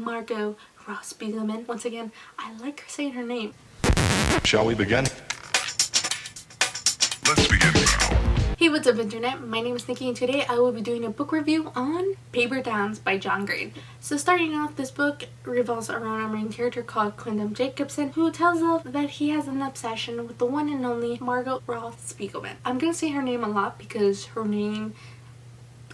Margot Ross Spiegelman. Once again, I like saying her name. Shall we begin? Let's begin now. Hey, what's up internet? My name is Nikki and today I will be doing a book review on Paper Towns by John Green. So starting off, this book revolves around our main character called Quentin Jacobson, who tells us that he has an obsession with the one and only Margot Ross Spiegelman. I'm gonna say her name a lot because her name,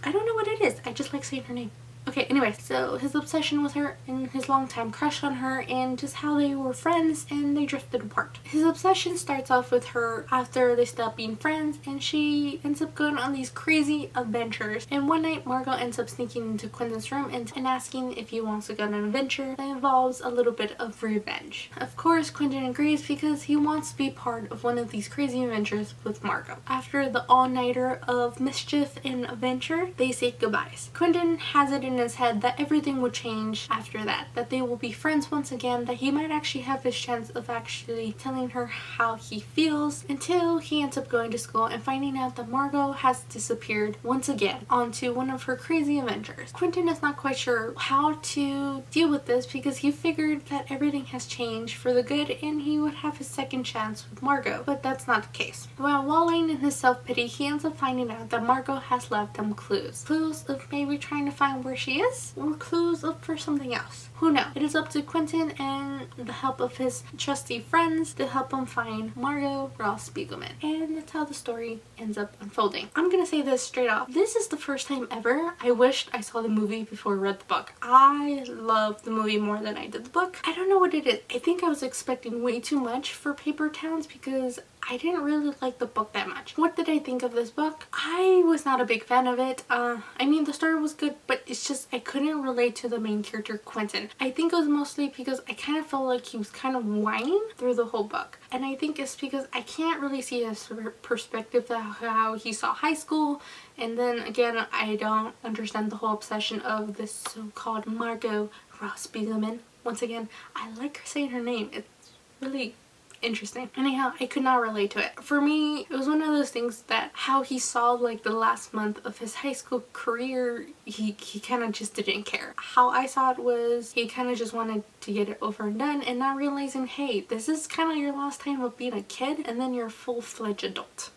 I don't know what it is, I just like saying her name. Okay, anyway, so his obsession with her and his longtime crush on her and just how they were friends and they drifted apart. His obsession starts off with her after they stop being friends and she ends up going on these crazy adventures. And one night, Margot ends up sneaking into Quentin's room and asking if he wants to go on an adventure that involves a little bit of revenge. Of course, Quentin agrees because he wants to be part of one of these crazy adventures with Margot. After the all-nighter of mischief and adventure, they say goodbyes. Quentin has it in his head that everything will change after that they will be friends once again, that he might actually have his chance of actually telling her how he feels, until he ends up going to school and finding out that Margot has disappeared once again onto one of her crazy adventures. Quentin is not quite sure how to deal with this because he figured that everything has changed for the good and he would have his second chance with Margot, but that's not the case. While wallowing in his self-pity, he ends up finding out that Margot has left him clues of maybe trying to find where she is, or clues up for something else. Who knows? It is up to Quentin and the help of his trusty friends to help him find Margot Ross Spiegelman. And that's how the story ends up unfolding. I'm gonna say this straight off. This is the first time ever I wished I saw the movie before I read the book. I love the movie more than I did the book. I don't know what it is. I think I was expecting way too much for Paper Towns because I didn't really like the book that much. What did I think of this book? I was not a big fan of it. I mean, the story was good, but it's just I couldn't relate to the main character, Quentin. I think it was mostly because I kind of felt like he was kind of whining through the whole book. And I think it's because I can't really see his perspective of how he saw high school. And then again, I don't understand the whole obsession of this so-called Margot Ross Spiegelman. Once again, I like saying her name. It's really interesting. Anyhow, I could not relate to it. For me, it was one of those things that how he saw like the last month of his high school career, he kind of just didn't care. How I saw it was he kind of just wanted to get it over and done and not realizing, hey, this is kind of your last time of being a kid and then you're a full-fledged adult.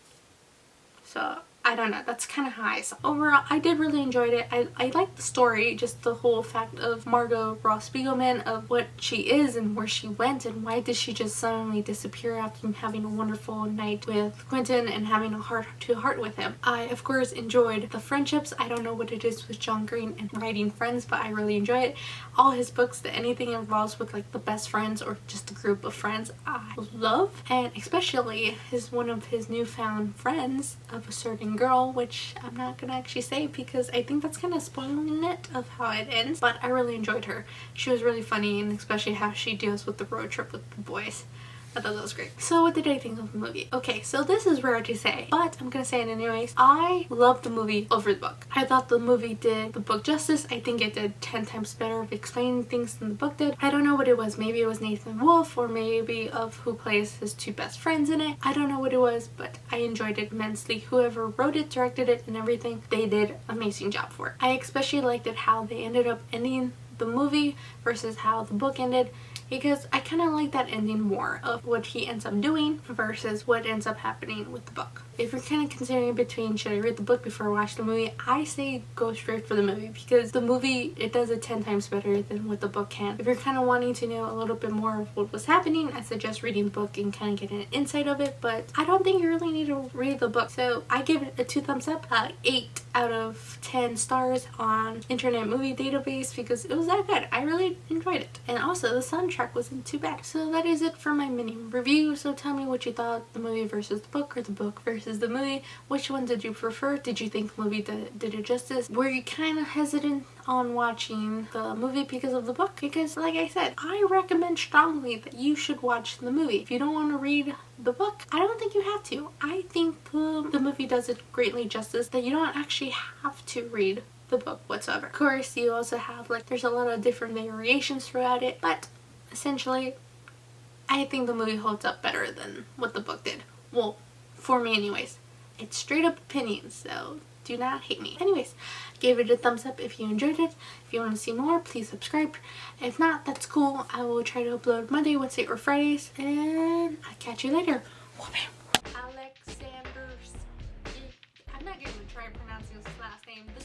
So I don't know, that's kind of how I saw it. Overall, I did really enjoy it. I liked the story, just the whole fact of Margot Ross Spiegelman, of what she is and where she went and why did she just suddenly disappear after having a wonderful night with Quentin and having a heart-to-heart with him. I, of course, enjoyed the friendships. I don't know what it is with John Green and writing friends, but I really enjoy it. All his books, that anything involves with like the best friends or just a group of friends, I love. And especially one of his newfound friends of a certain girl, which I'm not gonna actually say because I think that's kind of spoiling it of how it ends, but I really enjoyed her. She was really funny, and especially how she deals with the road trip with the boys. I thought that was great. So what did I think of the movie? Okay, so this is rare to say, but I'm gonna say it anyways. I loved the movie over the book. I thought the movie did the book justice. I think it did 10 times better of explaining things than the book did. I don't know what it was. Maybe it was Nathan Wolfe, or maybe of who plays his two best friends in it. I don't know what it was, but I enjoyed it immensely. Whoever wrote it, directed it, and everything, they did an amazing job for it. I especially liked it how they ended up ending the movie versus how the book ended, because I kind of like that ending more of what he ends up doing versus what ends up happening with the book. If you're kind of considering between should I read the book before I watch the movie, I say go straight for the movie because the movie, it does it 10 times better than what the book can. If you're kind of wanting to know a little bit more of what was happening, I suggest reading the book and kind of getting an insight of it, but I don't think you really need to read the book. So I give it a 2 thumbs up, 8 out of 10 stars on Internet Movie Database because it was that good. I really enjoyed it. And also the soundtrack wasn't too bad. So that is it for my mini review. So tell me what you thought, the movie versus the book or the book versus the movie. Which one did you prefer? Did you think the movie did it justice? Were you kind of hesitant on watching the movie because of the book? Because like I said, I recommend strongly that you should watch the movie. If you don't want to read the book, I don't think you have to. I think the movie does it greatly justice that you don't actually have to read the book whatsoever. Of course, you also have there's a lot of different variations throughout it, but essentially I think the movie holds up better than what the book did. Well, for me anyways. It's straight up opinions, so do not hate me. Anyways, give it a thumbs up if you enjoyed it. If you want to see more, please subscribe. If not, that's cool. I will try to upload Monday, Wednesday, or Fridays, and I'll catch you later. Alexander's. I'm not going to try pronouncing his last name. The dude